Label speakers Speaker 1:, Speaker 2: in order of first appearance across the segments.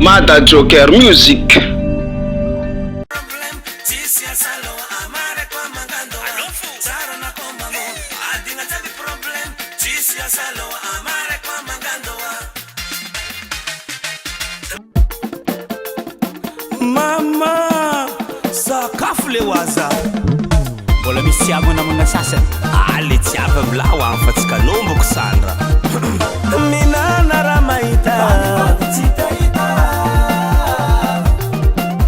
Speaker 1: Mada Jocker Music.
Speaker 2: Mama sakafo le waza mbola misy amana mona sasany ale tsiava mlawa fa tsy kanomboko sandra minana raha mahita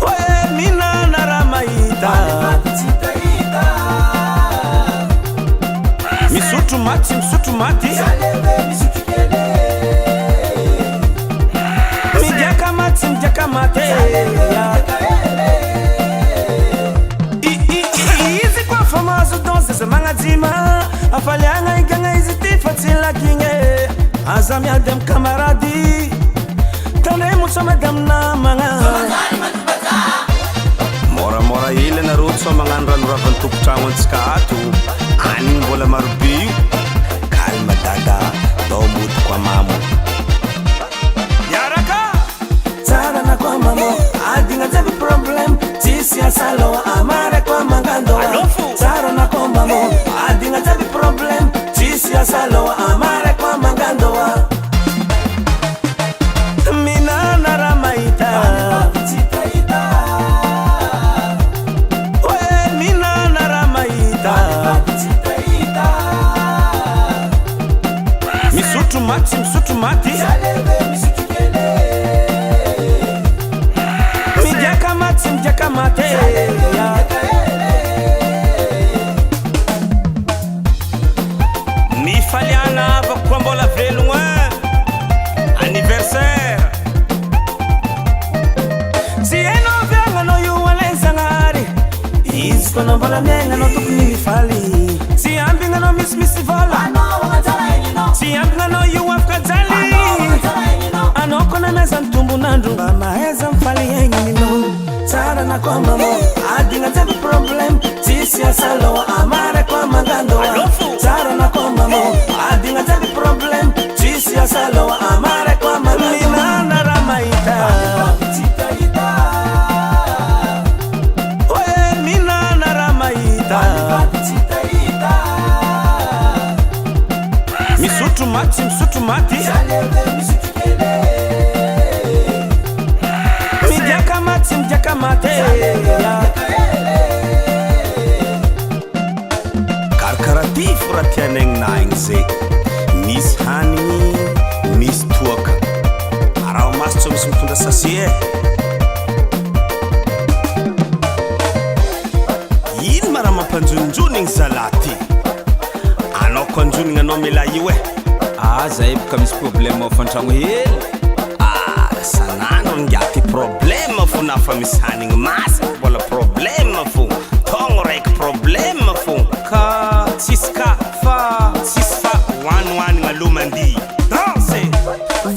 Speaker 2: oe minana raha mahita misotro maty midiaka maty izy koa fa mahazo danse za magnajima afaliagna igagna izy ty fa tsy lakigny aza miady amy kamarady tandre motsomady aminamagna moramora hely anareo tso magnano ranoravany tompotragno antsika ato anigny mbola marobe io kalma dada dao mody kwa mamo miaraka tsara na kwa mamo adigna jaby problem tsisy asaloa amara kwa mangando tsara na kwa mamo adigna jaby problem tsisy asaloa amara kwa mangando minana raha mahita oe minana raha mahita misotro maty midiaka maty mifaliana avako koa mbola velogna anniversaire tsy hainao viagnanao io alain-zagnary izy koa nao mbola miaignanao tokony mifaly tsy ambinanao misimisy vola tsy ambinanao io afaka jaly anao koa namezany tombonandro mba mahaiza mifaly aignaninao tsara na kwa mamo adigna jaby problem tsisy asaloa amara kwa mangando tsara na kwa mamo adigna jaby problem tsisy asaloa amara kwa mangando minana raha mahita oe minana raha mahita misotro maty midiaka maty karakaraty fo raha tianaigninah igny zay misy hanigny misy toaka araha masotso misy mitondra sase ino ma raha mampanjononjony igny zalaty anao ko anjonigna anao mila io zay boka misy problème ao fantragno hely sanano ngiaty problème fo nafa misy hanigny masaka mbola problème fo togno raiky problème fo ka tsisy ka fa tsisy fa hoanohanigna lomandi danse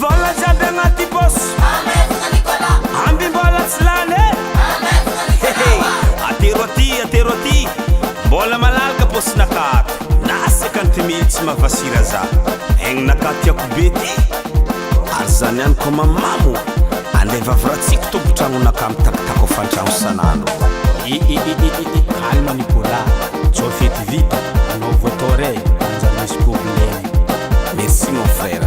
Speaker 2: vola jiaby agnaty bosy amby mbola tsy lany atero aty mbola malalaka bosy nakato na 50 000 tsy mavasira za egny nakatiako be ty ary zany any ko mamamo andeva vratsiko tompotragno nakamitakitako fantragno sanandro kalma Nicolas tsao fety vita anao voatore anjany misy problème merci mon frère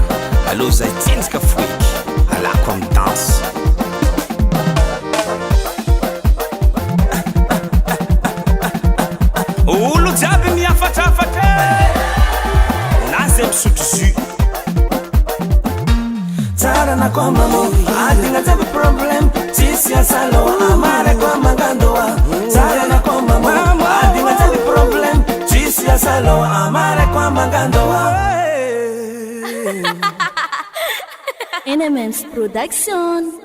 Speaker 2: allo zay tsinjaka foiky alako amy danse olo jiaby miafatrafatra na zay misotro jus tsara na kwa mamo adigna jaby problem tsisy asaloa amara kwa mangandoa tsara na kwa mamo adigna jaby problem tsisy asaloa amara kwa mangandoa
Speaker 3: NMS Production.